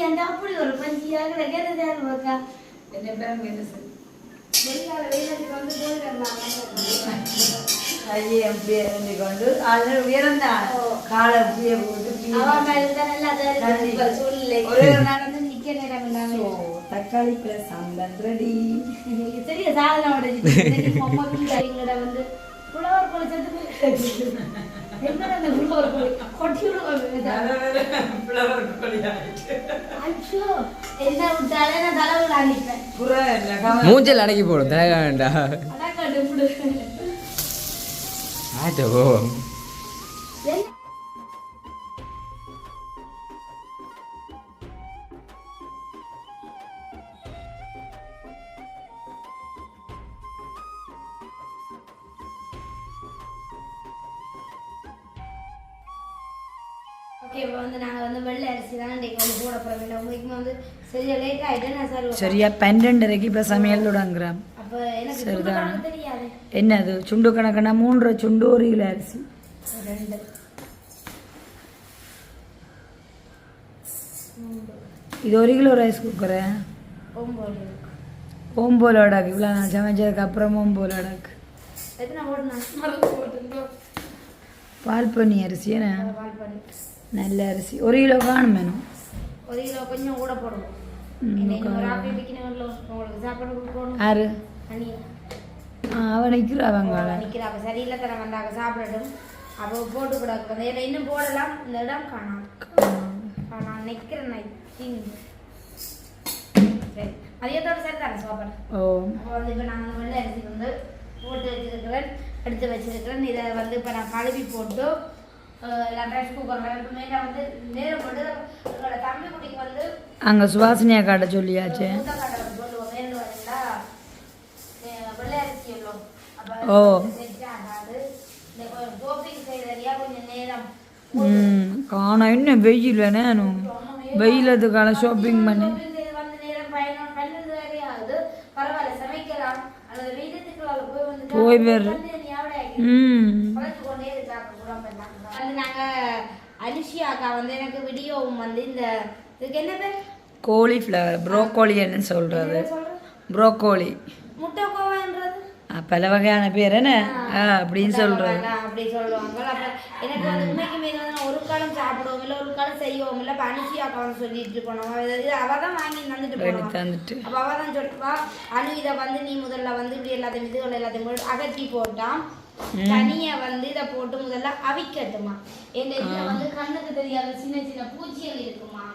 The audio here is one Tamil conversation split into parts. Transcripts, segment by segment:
அந்த அப்படி ஒரு பஞ்சியாக கேட்டதாரு இருக்கா என்ன பேரம் என்ன சார் வெளியால வெயிலுக்கு வந்து போயிடலாம் ஐயே அப்படியே இருந்து கொண்டு அது உயர்ந்தான் காலை அப்படியே போட்டு அவன் மேல நல்லா சொல்லலை ஒரு நடந்து நிக்க நேரம் இல்லாம தக்காளி பிளஸ் சாம்பார் ரெடி தெரிய சாதனோட அம்மாக்கும் கைங்களோட வந்து புலவர் கோழி சேர்த்து என்ன அந்த புலவர் கோழி கொட்டி புலவர் கோழி ஐயோ என்ன விட்டாலே நான் தலைவுல அடிப்பேன் புற மூஞ்சல் அடக்கி போடும் தேக வேண்டாம் அடக்கடு புடு ஆட்டோ சரியா 12:30 இப்போ சமையல் தொடங்குறோம். சரிதான். என்னது சுண்டு கணக்குனா 3 சுண்டு 1 கிலோ அரிசி. இது 1 கிலோ ரைஸ் குக்கரு. ஓம்போலோடாக்கு இவ்வளோ நான் சமைச்சதுக்கு அப்புறம் ஓம்போலோடாக்கு பால் பண்ணி அரிசி என்ன நல்ல அரிசி 1 கிலோ காணும் வேணும் 1 கிலோ கொஞ்சம் கூட போடுவோம் ஆறு அவன் நிற்கிறாங்க நிற்கிறாங்க சரியில்லை தர வந்தாங்க சாப்பிடட்டும் அப்போ போட்டு கூட இன்னும் போடலாம் இந்த இடம் காணாம் நான் நிற்கிறேன் சரி மதியத்தோட சரி தானே சாப்பாடு அப்போ வந்து இப்போ நான் வெள்ளை அரிசி வந்து போட்டு வச்சுருக்கிறேன் எடுத்து வச்சுருக்கிறேன் இதை வந்து இப்போ நான் கழுவி போட்டு ரைஸ் குக்கரில் மேலே வந்து நேரம் போட்டு எங்களோட தம்பி குட்டிக்கு வந்து அங்கே சுவாசனியா காட்ட சொல்லியாச்சு சொல்லுவோம் மேலே வரீங்களா வெள்ளை அரிசி எவ்வளோ ஓ செட் ஆகாது இந்த ஷாப்பிங் செய்யறியா கொஞ்சம் நேரம் காணா என்ன வெயில் வேணும் வெயிலதுக்கான ஷாப்பிங் பண்ணி வந்து நேரம் பன்னெண்டு வரை ஆகுது பரவாயில்ல சமைக்கலாம் அல்லது வெயிலத்துக்கு போய் வேறு கொண்டே இருக்காங்க வந்து நாங்கள் அனுஷியா அக்கா வந்து எனக்கு வீடியோவும் வந்து இந்த இதுக்கு என்ன பேர் கோலிஃப்ளவர் ப்ரோக்கோலின்னு சொல்கிறது ப்ரோக்கோலி முட்டைக்கோவான்றது பல வகையான பேர் என்ன அப்படின்னு சொல்கிறது அப்படி சொல்லுவாங்க அப்போ எனக்கு வந்து உண்மைக்குமே வந்து ஒரு காலம் சாப்பிடுவோம் இல்லை ஒரு காலம் செய்வோம் இல்லை இப்போ அனுஷியா அக்கா வந்து சொல்லிட்டு போனோம் இது அவள் தான் வாங்கி தந்துட்டு அப்போ அவள் தான் சொல்லுவா அனு இதை வந்து நீ முதல்ல வந்து இப்படி எல்லாத்தையும் இதுகள் எல்லாத்தையும் அகற்றி போட்டான் தனிய வந்து இதை போட்டு முதல்ல அவிக்கட்டுமா எங்க இதுல வந்து கண்ணுக்கு தெரியாத சின்ன சின்ன பூச்சிகள் இருக்குமா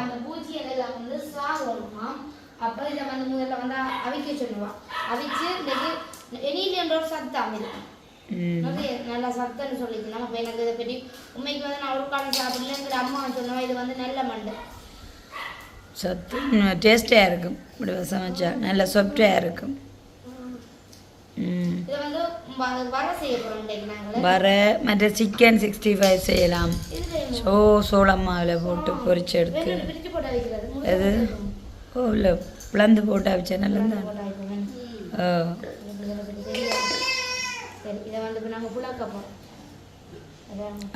அந்த பூச்சிகள் எல்லாம் வந்து சாகணுமா அப்ப இதை வந்து முதல்ல வந்து அவிக்க சொல்லுவா அவிச்சு இன்னைக்கு என்ற ஒரு சத்தம் இருக்கு நல்லா சத்தம்னு சொல்லிக்கலாம் அப்ப எனக்கு இதை பற்றி உண்மைக்கு வந்து நான் ஒரு காலம் சாப்பிடல எங்க அம்மா சொன்னவா இது வந்து நல்ல மண்டு சத்தம் டேஸ்டியாக இருக்கும் இப்படி சமைச்சா நல்ல சாஃப்டாக இருக்கும் வர மற்ற சிக்கன் 65 செய்யலாம் சோளம் மாவில் போட்டு பொரிச்சு எடுத்து அது ஓ இல்லை பிளந்து போட்டு அவிச்சா நல்லா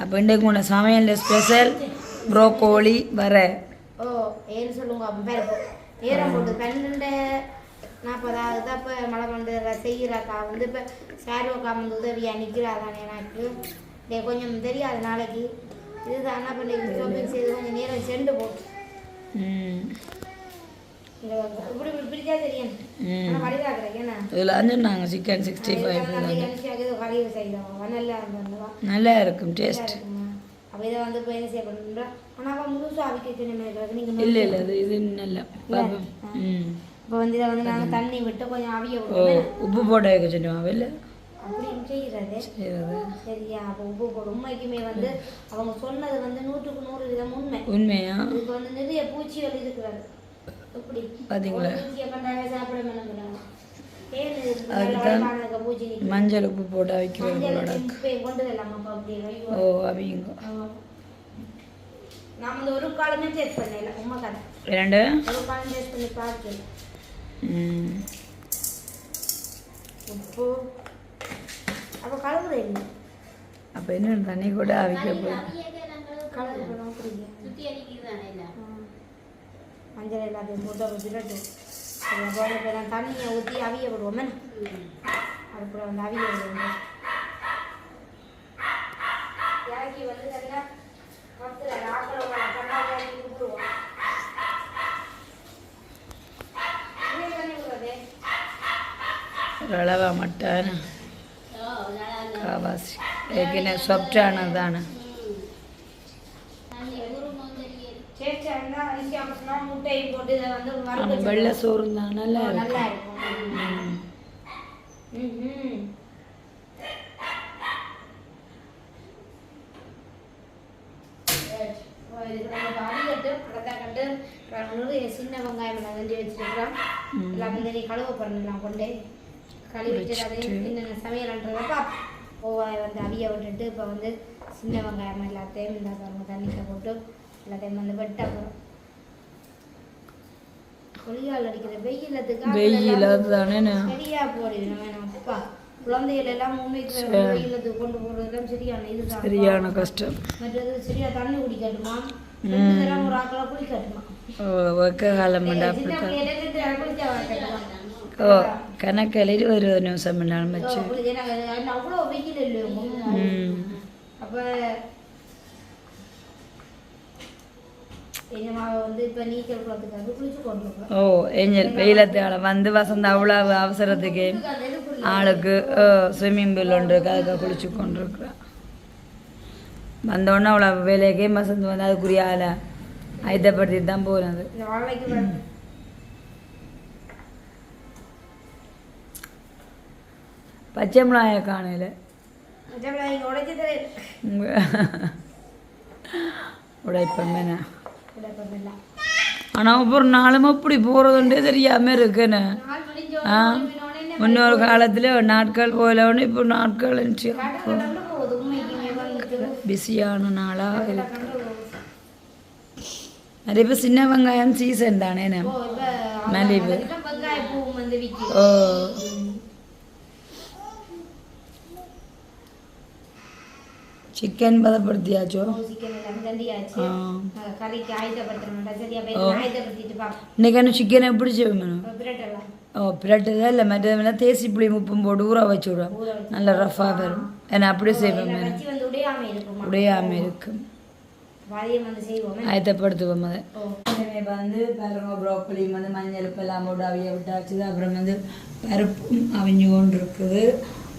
அப்போ இன்றைக்கு உன சமையல் ஸ்பெஷல் ப்ரோக்கோலி வர ஏன்னு சொல்லுங்க ஏறம் போட்டு 12:40 இப்போ மழை கொண்டு செய்கிறாக்கா வந்து இப்போ சாருவக்கா வந்து உதவியாக நிற்கிறாதானே எனக்கு கொஞ்சம் தெரியாது நாளைக்கு இதுதான் என்ன பண்ணி ஷாப்பிங் செய்து கொஞ்சம் நேரம் சென்று போட்டு இப்படி பிடிச்சா தெரியும் ஆனால் வடிவா கிடைக்கேண்ணா இதில் நாங்கள் சிக்கன் 65 கறியை செய்தோம் நல்லா இருந்ததுவா நல்லா இருக்கும் டேஸ்ட் அப்போ இதை வந்து இப்போ என்ன செய்யப்படுறா ஆனால் அப்போ முழுசாக அவிக்க நீங்கள் இல்லை இல்லை இது நல்லா இப்போ வந்து இதை வந்து நாங்கள் தண்ணி விட்டு கொஞ்சம் அவிய விடுவோம் உப்பு போட்டு வைக்க சொல்லுவோம் இல்லை அப்படின்னு செய்கிறது சரியா அப்போ உப்பு போடும் உண்மைக்குமே வந்து அவங்க சொன்னது வந்து 100% உண்மையா இதுக்கு வந்து நிறைய பூச்சிகள் இருக்கிறது எப்படி பார்த்தீங்களா பூச்சியை கண்டாவே சாப்பிட பூச்சி மஞ்சள் உப்பு போட்டு வைக்கிறோம் கொண்டு வரலாமாப்பா அப்படி ஓ அவிங்க நான் வந்து ஒரு காலமே டேஸ்ட் பண்ணல உண்மை கடை ரெண்டு ஒரு காலம் டேஸ்ட் பண்ணி பார்க்கல உப்பு அப்போ கலவுற இல்லை அப்போ என்ன தண்ணி கூட அவிக்க போய் மஞ்சள் எல்லாத்தையும் போட்டு அப்போ விரட்டு போல இப்போ நான் தண்ணியை ஊற்றி அவிய விடுவோமே அதுக்கப்புறம் வந்து அவிய விடுவோம் இறக்கி வந்து சரியா பத்தில் ஆக்கிரம கண்ணாடி இறக்கி விட்டுருவோம் ரளவா மட்டான காவாசி ஏற்கனவே சொப்டானதான முட்டையும் போட்டு இதை வந்து வெள்ளை சோறு தான் நல்லா நல்லா இருக்கும். இருக்கும் சின்ன வெங்காயம் வெஞ்சி வச்சிருக்கிறோம் எல்லாம் வந்து நீ கழுவ பண்ணலாம் கொண்டு கழுவிட்டு அதை என்னென்ன சமையல்ன்றதப்பா கோவாயை வந்து அவிய விட்டுட்டு இப்போ வந்து சின்ன வெங்காயம் எல்லாத்தையும் இந்த பாருங்க தண்ணியில் போட்டு எல்லாத்தையும் வந்து வெட்ட போகிறோம் கொலியால் அடிக்கிற வெயிலத்துக்கு சரியா போடுப்பா குழந்தைகள் எல்லாம் உண்மைக்கு வெயிலத்துக்கு கொண்டு போடுறதுலாம் சரியான இது சரியான கஷ்டம். மற்றது சரியா தண்ணி குடிக்கட்டுமா ஒரு ஆக்களா குளிக்கட்டுமா வெக்க காலம் ஓ கணக்கில் 20 நிமிஷம் முன்னாலும் வச்சு அவ்வளோ வெயில் இல்லையோ அப்போ ஓ ஏஞ்சல் வெயிலத்தால வந்து வசந்த அவ்வளவு அவசரத்துக்கு ஆளுக்கு ஸ்விம்மிங் பூல் ஒன்று இருக்கு அதுக்காக குளிச்சு கொண்டிருக்கிறேன் வந்தோடனே அவ்வளோ வேலைக்கே வசந்து வந்து அதுக்குரிய ஆளை ஆயத்தப்படுத்திட்டு தான் போகிறது. பச்சை மிளகாய காணையில் உடைப்பேன் ஆனால் ஒவ்வொரு நாளும் அப்படி போகிறதுண்டே தெரியாமல் இருக்குன்னு முன்னொரு காலத்தில் நாட்கள் போகலன்னு இப்போ நாட்கள் பிஸியான நாளாக இருக்கு. நிறைய பேர் சின்ன வெங்காயம் சீசன் தானே மலிவு. ஓ சிக்கன் பதப்படுத்தியாச்சோ இன்னைக்கு சிக்கன் எப்படி செய்வேன்? ஓ பிரட்டுதா இல்லை மற்ற தேசி புளி உப்பும் போட்டு ஊற வச்சு விடுவோம் நல்லா ரஃபாக வரும். ஏன்னா அப்படியே செய்வோம் உடையாமல் இருக்கும் ஆயத்தப்படுத்துவோம். அதை வந்து பாருங்க ப்ரோக்கலியும் வந்து மஞ்சள் எல்லாம் போட்டு அவிய விட்டாச்சு. அப்புறம் வந்து பருப்பும் அவிஞ்சு கொண்டு இருக்குது.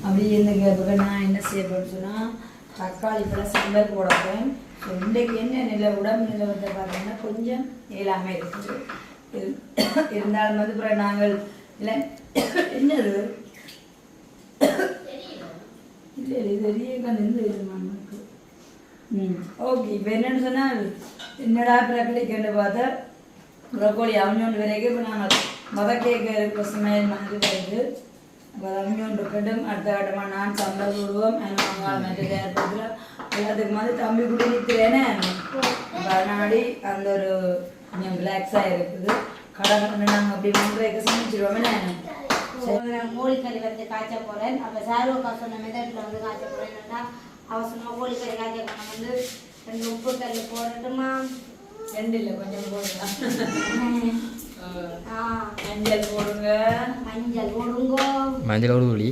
அப்படி இருந்து நான் என்ன செய்யப்படுன்னு சொன்னால் தக்காளி பழம் சாம்பார் போடப்பேன். ஸோ இன்றைக்கு என்ன உடம்பு நிலவரத்தை பார்த்தீங்கன்னா கொஞ்சம் இயலாமல் இருக்குது. இருந்தாலும் வந்து அப்புறம் நாங்கள் இல்லை என்னது இல்லை இது பெரிய கண்டு நமக்கு ஓகே. இப்போ என்னென்னு சொன்னால் என்னடா பிரக்கடிக்கன்னு பார்த்தா ப்ரோக்கோலி அவஞ்சோண்டு வரைக்கும் இப்போ நாங்கள் மதக்கேக்க சமையல் வந்து வருது. அப்போ அது அவஞ்சோண்டு இருக்கட்டும். அடுத்த கட்டமாக நான் சாம்பார் போடுவோம். வெங்காயம் மெட்டது ஏற்படுத்துகிறோம். எல்லாத்துக்கு மாதிரி தம்பி கூட நிற்கிறேன்னு அப்போ அதனாடி அந்த ஒரு கொஞ்சம் ரிலாக்ஸாக இருக்குது. கடை நாங்கள் அப்படி ஒன்றைக்கு சமைச்சிடுவோம். கோழிக்கறி வந்து காய்ச்ச போகிறேன். அப்போ சாருவக்கா சொன்ன மெதட்டில் வந்து காய்ச்ச போகிறேன்னா அவசரமாக கோழிக்கறி காய்ச்ச போனால் வந்து 2 உப்பு கல் போடட்டுமா? 2 இல்லை கொஞ்சம் போடலாம். மஞ்சள் போடுங்க. மஞ்சள் போடுங்க. மஞ்சள் ஒரு துளி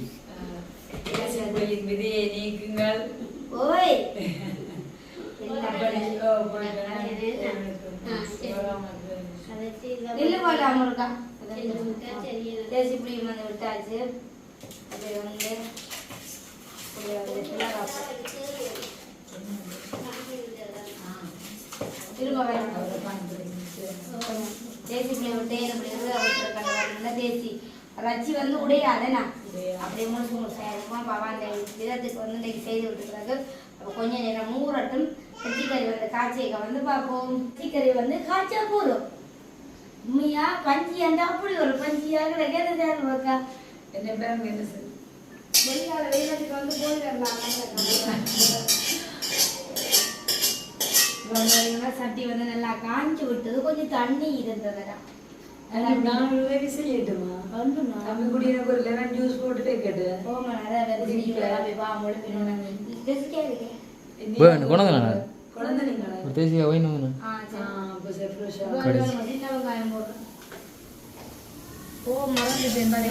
விதியை நீக்குங்கள். ஓய் நெல்லு போடலாம் இருக்கா தேசி புளியும் வந்து விட்டாச்சு. அப்படி வந்து தேசி புளியை விட்டே அப்படிங்கிறது தேசி ரச்சி வந்து உடையாதேண்ணா அப்படியே முழுசு முழுசாயிருமா பாவா அந்த விதத்துக்கு வந்து இன்றைக்கு செய்து விட்டுக்கிறது. அப்போ கொஞ்சம் நேரம் மூறட்டும். சிக்கறி வந்து காய்ச்சியை வந்து பார்ப்போம். சிக்கறி வந்து காய்ச்சா போதும். உண்மையா பஞ்சி அந்த அப்படி ஒரு பஞ்சியாக கிடைக்கிறது அக்கா. என்ன பேர் என்ன சார் வெளியால வெயிலத்துக்கு வந்து போயிடலாம். சட்டி வந்து நல்லா காய்ச்சி விட்டது. கொஞ்சம் தண்ணி இருந்ததுடா. நான் உதவி செய்யட்டுமா? தம்பி குடியின ஒரு லெமன் ஜூஸ் போட்டு வைக்கட்டு. போங்க நிறைய வா முழுப்பினோட குழந்தை குழந்தை தேசிய வைணும் சின்ன வெங்காயம் போடுறேன். ஓ மறந்துட்டேன் பாரு.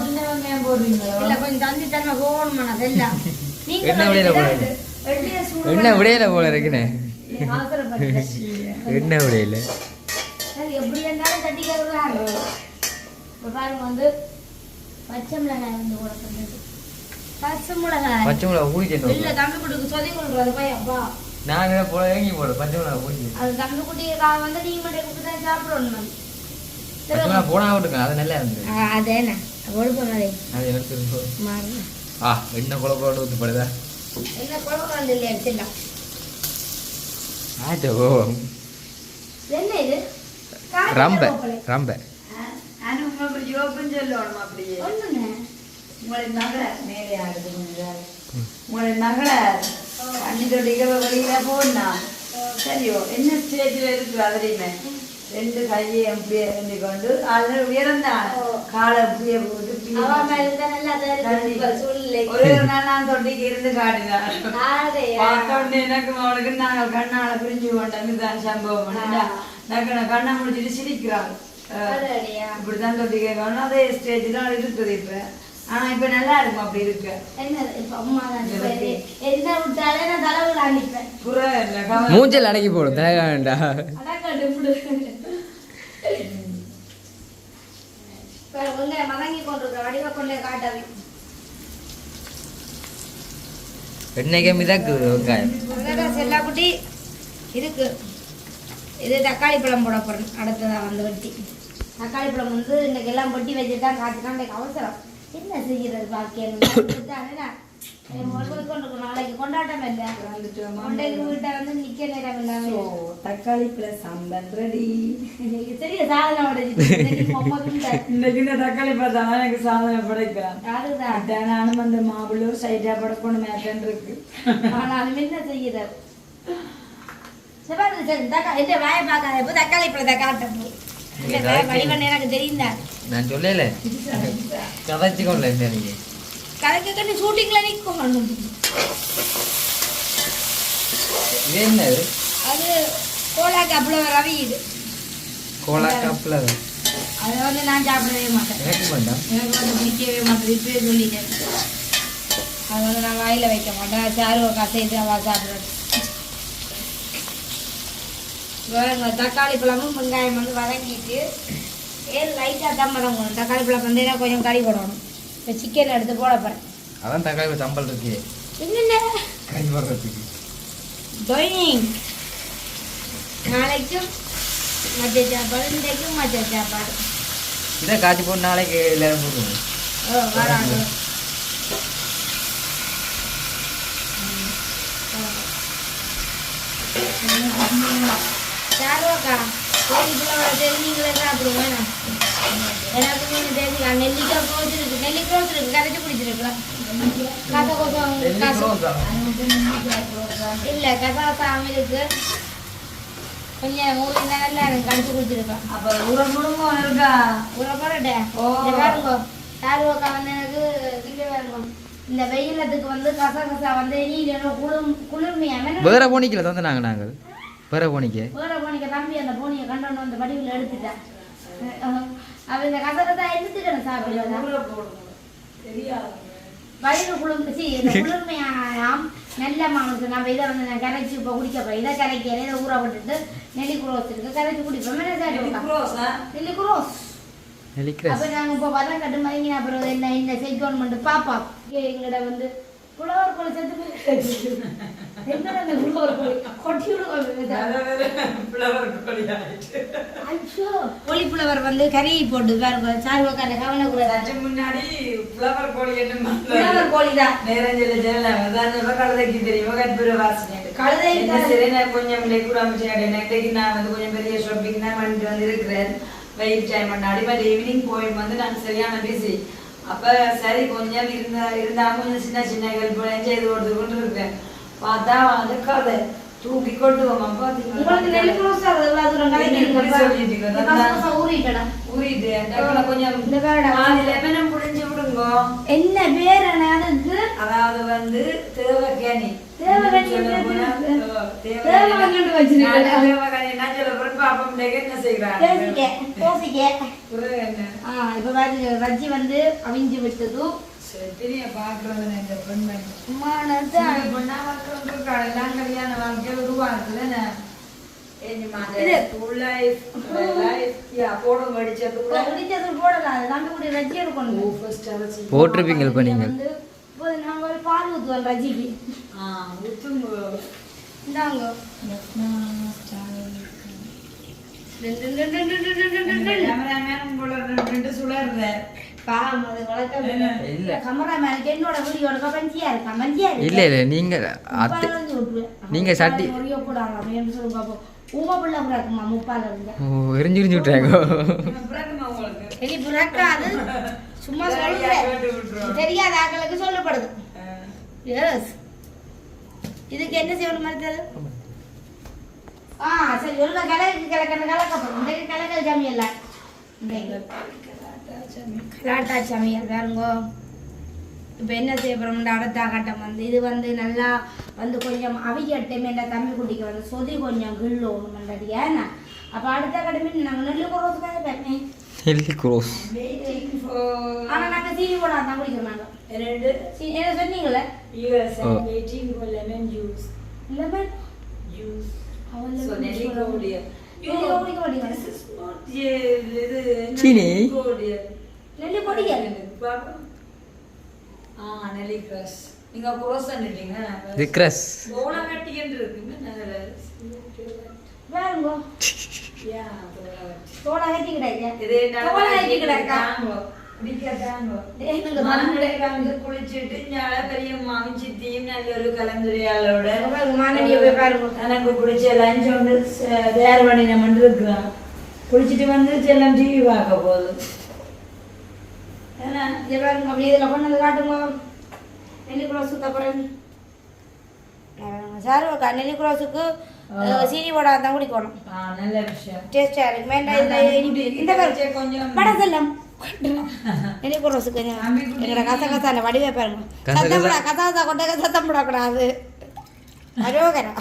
சின்ன வெங்காயம் போடுறீங்களா? இல்ல கொஞ்சம் தந்தி தன்மை போகணும் அதெல்லாம். நீங்க என்ன விடையில போல என்ன விடையில போல இருக்குண்ணே. என்ன விடையில எப்படி இருந்தாலும் தட்டிக்கிறாங்க. இப்போ பாருங்க வந்து பச்சை மிளகாய் வந்து கொடுக்குறது. பச்சை மிளகாய் ஊடிச்சு இல்ல தம்பி குட்டிக்கு சொல்லி கொடுக்குறது போய் அப்பா. நான் போல வாங்கி போட பச்சை மிளகா ஊடிச்சு. அது தம்பி குட்டிக்கு வந்து நீங்க மட்டும் கொடுத்து தான் சாப்பிடணும். போனா விட்டுங்க அது நல்லா இருந்து. அதேண்ணா ஒழுப்பம் அது எனக்கு என்ன குழப்பம் ஊத்துப்படுதா என்ன குழப்பம் இல்லையா எடுத்துடலாம். ஆச்சோ என்ன இது ரொம்ப ரொம்ப உங்களுக்கு யோகம் சொல்லணும். அப்படியே ஒண்ணுங்க உங்களை நகர மேலே ஆடுது. உங்களை நகர அன்னிதோட வெளியில போனா சரியோ என்ன ஸ்டேஜ்ல இருக்கு. அதுலயுமே 2 கையை அப்படியே இருந்து கொண்டு அதில் உயர்ந்தான் காலை அப்படியே போட்டு ஒரே ஒரு நாள் நான் தொட்டிக்கு இருந்து காட்டினான். எனக்கு அவனுக்கு நாங்கள் கண்ணால பிரிஞ்சு கொண்டோம். இதுதான் சம்பவம். கண்ணை முடிச்சுட்டு சிரிக்கிறாள். இப்படிதான் தொட்டி கேட்கணும். அதே ஸ்டேஜ் தான் இருக்குது இப்ப. ஆனா இப்ப நல்லா இருக்கும் அப்படி இருக்கு. மூஞ்சல் அடக்கி போடும் தேக வேண்டாம். என்னைக்கு மிதக்கு வெங்காயம் செல்லாக்குட்டி இருக்கு. இது தக்காளி பழம் போட போறேன். அடுத்ததான் வந்து வெட்டி தக்காளி பழம் வந்து இன்னைக்கு எல்லாம் வெட்டி வச்சுதான் காட்டுதான். இன்னைக்கு அவசரம் என்ன செய்யறது பாக்கியம். நாளைக்கு கொண்டாட்டம் இல்லை. வீட்டை வந்து நிக்க நேரம் இல்லாம தக்காளி பிளஸ் சாம்பார் ரெடி. சரிய சாதனை இன்னைக்கு இந்த தக்காளி பார்த்தாலும் எனக்கு சாதனை படைக்கலாம். நானும் அந்த மாவுளூர் சைடா படக்கணும் மேட்டன் இருக்கு. ஆனாலும் என்ன செய்யறது. வாய பார்க்காத தக்காளி பழத்தை காட்டணும். எனக்கு தெரியும் நான் சொல்லல கதைச்சுக்கோல நீங்க கதைக்க ஷூட்டிங்ல நிற்கணும். இது என்னது? அது கோலா கப்ல ரவி. இது கோலா கப்ல அதை வந்து நான் சாப்பிடவே மாட்டேன். எனக்கு வந்து பிடிக்கவே மாட்டேன். இப்பவே சொல்லிட்டேன். அது வந்து நான் வாயில வைக்க மாட்டேன். சாரு கசைட்டு அவா சாப்பிடுறது. தக்காளி பழமும் வெங்காயம் வந்து வதங்கிட்டு லைட்டாக தான் வதங்கணும். தக்காளி பழம் வந்து கொஞ்சம் கறி போடணும். இப்போ சிக்கன் எடுத்து போட போகிறேன். அதான் தக்காளி சம்பல் இருக்கு. என்னென்ன கறி போடுறதுக்கு நாளைக்கும் மற்ற சாப்பாடு, இன்றைக்கும் மற்ற சாப்பாடு. இதை காய்ச்சி போட்டு நாளைக்கு எல்லாரும் போடுவோம். வராங்க. சாருவாக்கா நீங்களே சாப்பிடுவோம். எனக்கு மீன் தெரிஞ்சுக்கலாம். நெல்லிக்காய் க்ரோஸ் இருக்கு. நெல்லிக்ரோஸ் இருக்கு. கரைச்சி குடிச்சிருக்கலாம். கசா கோசம் இல்லை கசாசாம இருக்கு. கொஞ்சம் ஊறி நல்லா எனக்கு கடிச்சு குடிச்சிருக்கலாம். அப்போ உரமுழுங்கும் இருக்கா ஊற போறட்டேன். பாருங்க சாருவாக்கா வந்து எனக்கு திங்க பாருங்க. இந்த வெயிலத்துக்கு வந்து கசா கசா வந்து நீ குளிர்மையாம வேற போனிக்கல தந்தாங்க. நாங்கள் வேற போனிக்க தம்பி அந்த போனியை கண்டோன்னு அந்த வடிவில் எடுத்துட்டேன். அவ இந்த கசகசா எடுத்துட்டேன். சாப்பிடுறது வயிறு குளிர்ச்சி குளிர்மையாம் நல்ல மானுக்கு நம்ம இதை வந்து நான் கரைச்சி இப்போ குடிக்க போகிறேன். இதை கரைக்கிறேன். இதை ஊற விட்டுட்டு நெல்லி குரோஸ் இருக்கு கரைச்சி குடிப்போம். நெல்லி குரோஸ் அப்போ நாங்கள் இப்போ பதம் கட்டு மதிங்க. அப்புறம் என்ன இந்த செய்கோன்மெண்ட் பாப்பா எங்கட வந்து புலவர் கோழி சேர்த்து கோழிப்புலவர் வந்து கறியை போட்டு பாருங்க. சாருவாக்கான கவனக்கூடாது. முன்னாடி புலவர் கோழி புலவர் கோழிதான் கழுதைக்கு தெரியும். கற்பூர வாசனை கழுதை கொஞ்சம் கூட அமைச்சு நான் வந்து கொஞ்சம் பெரிய ஷாப்பிங் தான் பண்ணிட்டு வந்து இருக்கிறேன். வெயில் டைம் பண்ணாடி பட் ஈவினிங் போயிட்டு வந்து நான் சரியான பிஸி. அப்போ சரி கொஞ்சம் இருந்தால் கொஞ்சம் சின்ன சின்ன ஹெல்ப் செய்து கொடுத்து கொண்டு இருக்கேன். பார்த்தா வந்து கதை தூக்கி கொட்டுவோம் அப்பா. உங்களுக்கு நெல் ரோஸ் எவ்வளவு தூரம் கலக்கி ஊறிட்டடா. ஊறிட்டு அதுக்குள்ள கொஞ்சம் இந்த காரடா லெமனும் புழிஞ்சு விடுங்க. என்ன பேர் என்ன அதுக்கு? அதாவது வந்து தேவகனி. தேவகனி தேவகனி வச்சிருக்கேன். தேவகனி நான் சொல்ல போறேன் பாப்போம் என்ன செய்றாங்க. கோசிக்க. என்ன? இப்ப பாருங்க ரஜ்ஜி வந்து அவிஞ்சு விட்டது. சரியா பாக்குறது இந்த பொண்ணு. மானதா பொண்ணா மக்கள் காலையில கல்யாண வாழ்க்கை உருவாக்குதுல. இது full life யா போட வடிச்சது போடலாம். நம்ம கூட ரஜ்ஜி எடுக்கணும். ஃபர்ஸ்ட் அவசி போட்டிருப்பீங்க இப்ப நீங்க. இப்போ நாங்க ஒரு பால் ஊத்துவோம் ரஜ்ஜிக்கு. ஊத்துங்க. இந்தாங்க. கேமராமேன் உங்களோட ரெண்டு சுளர்ற. பாவம் அது வளர்க்க இல்ல கேமராமேனுக்கு என்னோட வீடியோ எடுக்க பஞ்சியா இருக்கா. பஞ்சியா இருக்கு. இல்ல இல்ல நீங்க நீங்க சட்டி ஒரியோ போடாங்க அப்படின்னு சொல்லி பாப்போம். ஊம பிள்ளை புறாக்குமா முப்பால இருந்தா. எரிஞ்சு எரிஞ்சு விட்டுறாங்க. புறாக்குமா உங்களுக்கு? எலி புறாக்காது. சும்மா சொல்றேன். தெரியாத ஆட்களுக்கு சொல்லப்படுது. எஸ். இதுக்கு என்ன செய்யணும் மாதிரி? சரி ஒரு கலக்கப்படும். இந்த கலக்கல் சமையல் கலாட்டா சமையல் வேறுங்கோ. இப்போ என்ன செய்ய போகிறோம்னா அடுத்த கட்டம் வந்து இது வந்து நல்லா வந்து கொஞ்சம் அவிக்கட்டையுமே இந்த தம்பி குட்டிக்கு வந்து சொதி கொஞ்சம் கில்லு ஒன்று பண்ணுறது. ஏன்னா அப்போ அடுத்த கட்டமே நாங்கள் நெல்லு குறோத்துக்காக பேசேன். Healthy cross. ஆனால் நாங்கள் சீனி போடாம தான் குடிக்கிறோம். நாங்கள் ரெண்டு என்ன சொன்னீங்களே லெமன் ஜூஸ். Lemon juice. சீனி நெல்லி பொடியா நெல்லி கிரஸ். நீங்க குரோஸ் பண்ணிட்டீங்க. தி கிரஸ் போன கட்டிக்கிட்டு இருக்குங்க. வேறங்கோ யா தோட கட்டி கிடக்கு. இதே தோட கட்டி கிடக்கா. குளிச்சுட்டு ஞாழ பெரிய மாவும் சித்தியும் நல்ல ஒரு கலந்துரையாளோட எனக்கு பிடிச்ச லஞ்ச் வந்து தயார் பண்ணி நம்ம இருக்கிறோம். குளிச்சுட்டு வந்து செல்லம் டிவி பார்க்க போகுது. அப்படியே இதில் கொண்டு வந்து காட்டுங்க. நெல்லிக்குள்ள சுத்தப்படுறேன் சார். நெல்லிக்குரோஸுக்கு சீனி போடாத தான் குடிக்கணும். நல்ல விஷயம். டேஸ்டா இருக்கு. வேண்டாம் இந்த பேர் கொஞ்சம் படத்தெல்லாம் நெல்லிக்குரோஸுக்கு எங்களோட கசகசான வடிவே பாருங்க. கசகசா கொண்ட சத்தம் போடக்கூடாது. அரோகரா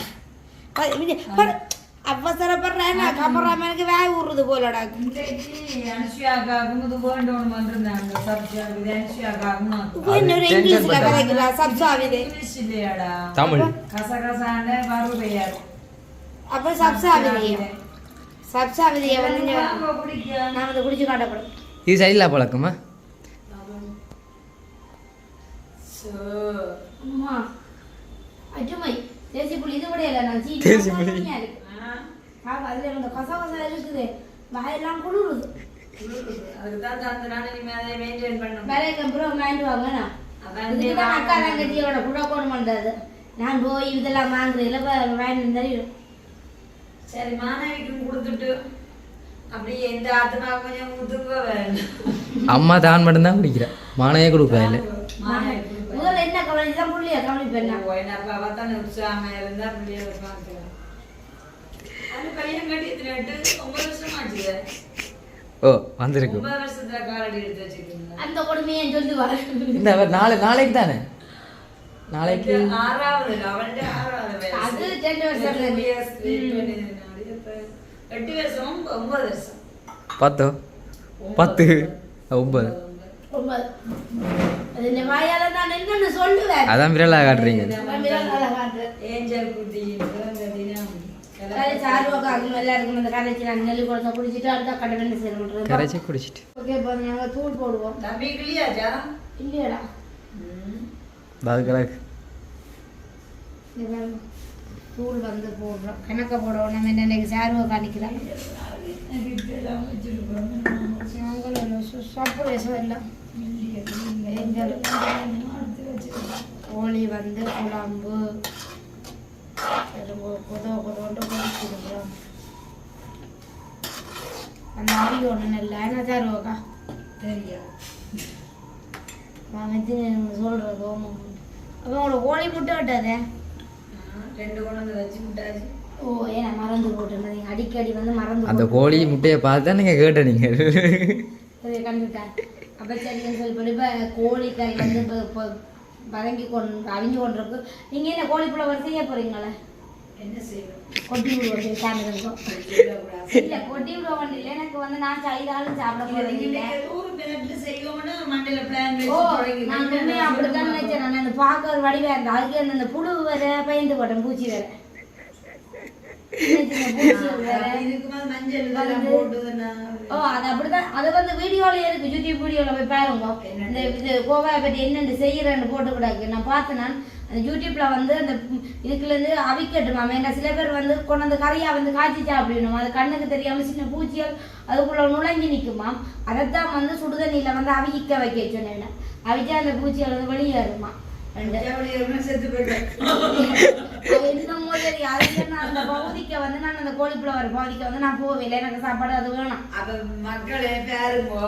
அவசரப்படுறேன். கமராமேனுக்கு வேக விடுறது போலடா. இங்கிலீஷ்ல கதைக்கிறா. சப்சாவிதே தமிழ் அப்ப சப்சாவிதைய வந்து நான் வந்து குடிச்சு காட்டப்படும். இது சரியில்லா பழக்கமா? அஜுமை தேசி புளி இது கூட இல்லை. நான் தேசி புளி அதுல இந்த கசகசா இருக்குது. வாயெல்லாம் குளிருது. அக்கா தங்கச்சியோட குடக்கோணம் பண்றது. நான் போய் இதெல்லாம் வாங்குறேன் வாங்கி தெரியும். சரி மாணவிக்கும் கொடுத்துட்டு அப்படியே எந்த ஆத்துனா கொஞ்சம் முதுக வேணும். அம்மா தான் மட்டும்தான் குடிக்கிறேன். மானையே கொடுப்பா இல்லை. முதல்ல என்ன கவலை தான் புள்ளியா கவனிப்பேன். அவத்தான உற்சாகமா இருந்தா புள்ளிய பார்க்கலாம். அது பையன் கட்டி 9 வருஷம் ஆச்சு. ஓ வந்திருக்கு. 9 வருஷத்துல காலடி எடுத்து வச்சிருக்கீங்க. அந்த கொடுமையை சொல்லுவாரு. இந்த நாளைக்கு தானே. நாளைக்கு 6வது அவன்ட 6வது வயசு. அது 10 வருஷம் 8 வருஷம் 9 வருஷம் 10 9 அது இந்த வாயால நான் என்னன்னு சொல்லுவேன். அதான் விரலா காட்டுறீங்க. ஏஞ்சல் குட்டி பிறந்த தினம் எல்லாருக்கும் இந்த கரைச்சி நான் நெல்லி குழந்தை குடிச்சிட்டு அடுத்த கடை வேண்டி செய்யணும். கரைச்சி குடிச்சிட்டு ஓகே இப்போ நாங்கள் தூள் போடுவோம். தம்பி கிளியாச்சா? இல்லையடா கலக்கு தூள் வந்து போடுறோம். கணக்க போடுவோம். நம்ம என்னைக்கு சார்வை காணிக்கிறோம். சர்ப்ரைஸும் இல்லை. கோழி வந்து குழம்பு கொதோண்டு பொடிச்சிருக்கிறோம். அந்த ஆவி ஒன்று இல்லை. என்ன சார்வோக்கா தெரியாது. நான் வந்து சொல்கிறது அப்போ உங்களோட கோழி முட்டை விட்டாதே 2 கொண்டு வந்து வச்சு விட்டாச்சு. ஓ ஏன்னா மறந்து போட்டுருந்தீங்க அடிக்கடி வந்து மறந்து அந்த கோழி முட்டையை பார்த்து தான் நீங்கள் கேட்ட நீங்கள் கண்டுட்டேன். அப்போ சரின்னு சொல்லி இப்போ கோழிக்கறி வந்து இப்போ வதங்கி அவிஞ்சு கொண்டிருக்கு. நீங்கள் என்ன கோழி புலவர் செய்ய போகிறீங்களே? என்ன செய்வோம்? கொட்டி விடுவோம் சாமிக்கும் இல்லை கொட்டி விடுவோம் இல்லை. எனக்கு வந்து நான் செய்தாலும் சாப்பிட போகிறீங்க. ஓ நான் உண்மையாக அப்படித்தான் நினைச்சேன். நான் அந்த பார்க்க ஒரு வடிவாக இருந்தேன். அதுக்கு அந்த புழு வேற பயந்து போட்டேன், பூச்சி வேற. ஓ அது அப்படிதான். அது வந்து வீடியோல இருக்கு, யூடியூப் வீடியோல போய் பாருங்க. இந்த இது கோவாயை பற்றி என்னென்னு செய்யறேன்னு போட்டு கூடாது. நான் பார்த்தேன். நான் அந்த யூடியூப்ல வந்து அந்த இதுக்குலேருந்து அவிக்கட்டுமா. ஏன்னா சில பேர் வந்து கொண்டு வந்து கறியா வந்து காய்ச்சி சாப்பிடணும். அது கண்ணுக்கு தெரியாம சின்ன பூச்சிகள் அதுக்குள்ள நுழைஞ்சு நிற்குமா. அதைத்தான் வந்து சுடுதண்ணியில வந்து அவிக்க வைக்க சொன்னேன். அவிச்சா அந்த பூச்சிகள் வந்து வெளியேறுமா. செத்து போயிட்டேன். என்னமோ தெரியும். அதுக்கு நான் அந்த பகுதிக்கு வந்து நான் அந்த கோழிப்புலவர் பகுதிக்கு வந்து நான் போகவில்லை. எனக்கு சாப்பாடு அது வேணும். அப்ப மக்களே பாருங்கோ,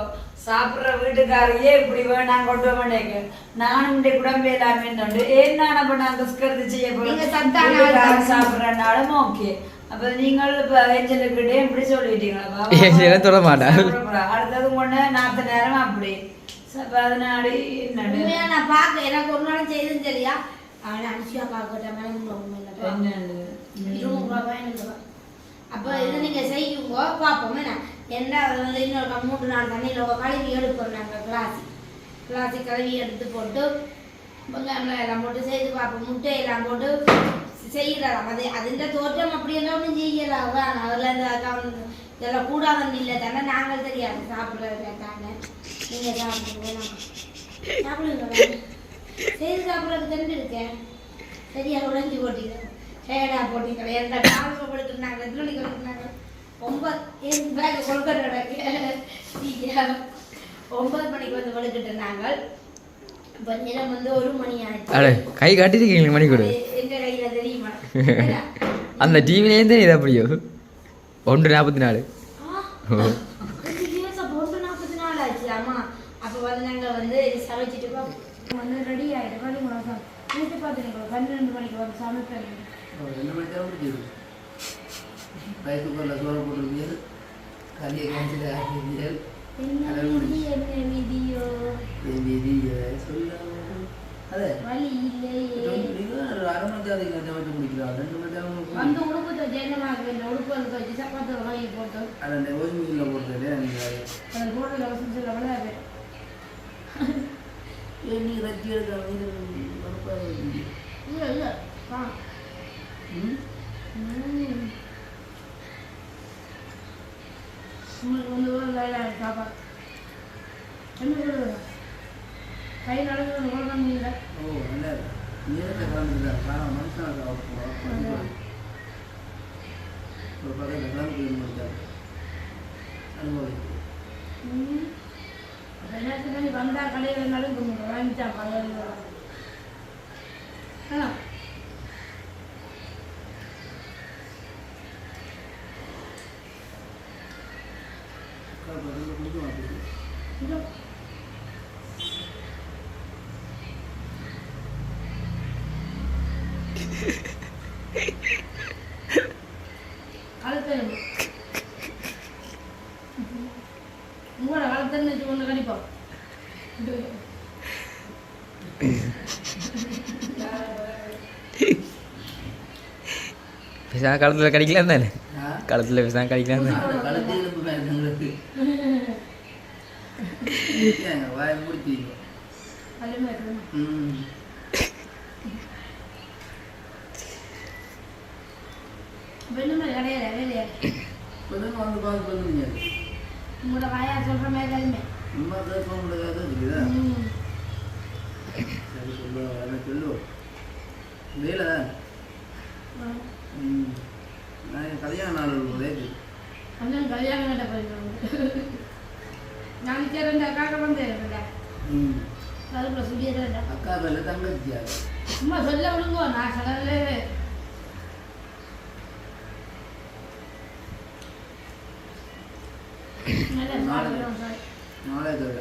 சாப்பிடுற வீட்டுக்காரையே இப்படி வேணாம் கொண்டு மாட்டேங்க. நானும் இந்த குடம்பு எல்லாமே ஏன் நான் அப்ப நாங்க செய்ய போறோம் சாப்பிடறனாலும் ஓகே. அப்ப நீங்கள் இப்ப ஏஞ்சலுக்கிட்டே இப்படி சொல்லிட்டீங்களா? தொட மாட்டேன். அடுத்தது ஒண்ணு 40 நேரம் அப்படி 14 நான் பார்க்க எனக்கு ஒரு நாள் செய்துன்னு தெரியா. அவனை அனுஷியா பார்க்கட்ட மேலே அப்போ இது நீங்கள் செய்யுங்க பார்ப்போம். என்ன அது வந்து இன்னொரு 3 நாள் தண்ணியில் கழுவி எடுப்போம். நாங்கள் கிளாஸி கழுவி எடுத்து போட்டு வெங்காயம் எல்லாம் போட்டு செய்து பார்ப்போம். முட்டையெல்லாம் போட்டு செய்யலாம். அது அதுன்ற தோற்றம் அப்படியெல்லாம் ஒன்றும் செய்யலாம். அதில் இந்த இதெல்லாம் கூடாதுன்னு இல்லை தானே. நாங்கள் தெரியாது சாப்பிட்றதுல தானே. நீங்கள் சாப்பிடுங்க சாப்பிடுங்க செய்து சாப்பிட்றது தெரிஞ்சிருக்கேன். சரியா உடைஞ்சி போட்டீங்க சேடா போட்டீங்க. எந்த காலம் கொடுத்துருந்தாங்க, எத்தனை மணிக்கு கொடுத்துருந்தாங்க? 9 பேக் கொழுக்கட்டை கிடக்கு. 9 மணிக்கு வந்து கொடுத்துட்டு இருந்தாங்க. இப்போ நேரம் வந்து 1 மணி ஆயிடுச்சு. கை காட்டிருக்கீங்க மணி கொடு. எங்க கையில தெரியுமா? அந்த டிவிலேருந்து இது அப்படியோ 1:44. 1:44 ஆச்சு. ஆமா அப்போ வந்து நாங்கள் வந்து சமைச்சிட்டு வந்து ரெடி ஆகிடும். வழி முழக்கம் வீட்டு பார்த்துருக்கோம். 12 மணிக்கு வந்து சமைப்பேன். 2 மணிக்கு தான் முடியுது. ரைஸ் குக்கரில் சோறு போட்டுருக்கீங்க, களியை காய்ச்சல ஆக்கியிருக்கீங்க. என்ன வீடியோ சொல்ல அதே வழி இல்லையே. நீங்கள் 1/2 மணி நேரம் சமைச்சு முடிக்கலாம். 2 மணி நேரம் வந்து உடுப்பு துவச்சி என்னமாக இந்த உடுப்பு வந்து துவச்சி சப்பாத்தி வாங்கி போட்டோம். அதை வாஷிங் மிஷினில் போட்டு நீங்கள் அதில் போடுறதுல அவசியம் சொல்ல விளையாடு. நீங்கள் ரத்தி எடுக்கிற மீது இல்லை இல்லை ஆ உங்களுக்கு வந்து ஒரு சாப்பாடு என்ன சொல்லுங்க கை நடந்து உலகம் இல்லை. ஓ இல்லை நேரத்தை கலந்துருக்காரு. காரணம் மனுஷனாக ஒரு பக்கத்தில் கலந்து முடிச்சார் அனுபவிச்சு என்ன நீ வந்தா கடையில் இருந்தாலும் வாங்கிட்டான் பழைய உங்களோட வளர்த்தன்னு வச்சு ஒன்று கணிப்போம். பேசாம களத்தில் கிடைக்கலாம் தானே. களத்தில் பேசாம கிடைக்கலாம் தானே. வாய முடிச்சு வெண்ணுமே கிடையாது வேலையா வந்து பார்த்து பண்ணுவீங்க. உங்களோட வாயா சொல்கிற மாதிரி தாலுமே சும்மா பேச முடியாது இருக்குதா? சரி சொல்லுவோம் சொல்லுவோம் வேலை நான் கல்யாண நாள் ரேட்டு அண்ணன் கல்யாணம் கட்ட போயிருக்காங்க. நான் ரெண்டு அக்காக்க வந்து அதுக்குள்ள சுடியது அக்கா பேர்ல தங்கச்சியா சும்மா சொல்ல விடுங்கோ. நான் சொல்லவே நாளே தவிர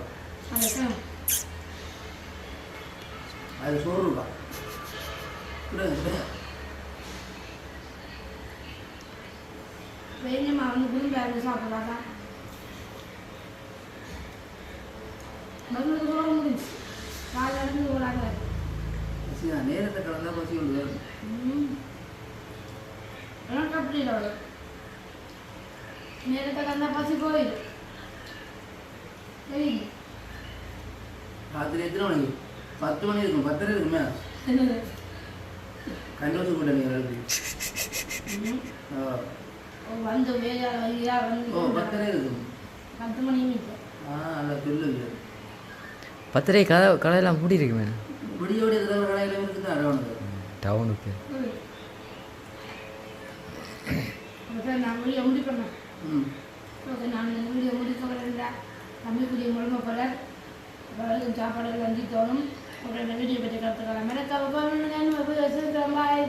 அது சோறுக்கா மட்டும் பேருந்து சாப்பிடலாமா மருந்து சொல்ல முடியும் காலையில் இருந்து போகிறாங்க நேரத்தை கடந்தா பசி விடுது எனக்கு அப்படி இல்லை நேரத்தை கடந்தா பசி போயிடும் சரி ராத்திரி எத்தனை மணிக்கு 10 மணி இருக்கும் 10:30 இருக்குமே கண்டோசு கூட நீங்கள் வந்து வேலையா வந்து 10:30 இருக்கும் 10 மணி அல்ல சொல்லு 10:30 கடையெல்லாம் மூடி இருக்கு மேடம் முடியோட இருக்கிற கடையில் இருக்குது அரவணை டவுனுக்கு நான் வீடியோ முடிப்பேன் ஓகே நான் இந்த வீடியோ முடிக்கிறேன் தம்பிக்குரிய முழுமை போல சாப்பாடுகள் வந்து தோணும் அப்புறம் இந்த வீடியோ பற்றி கற்றுக்கலாம் எனக்கு பாய்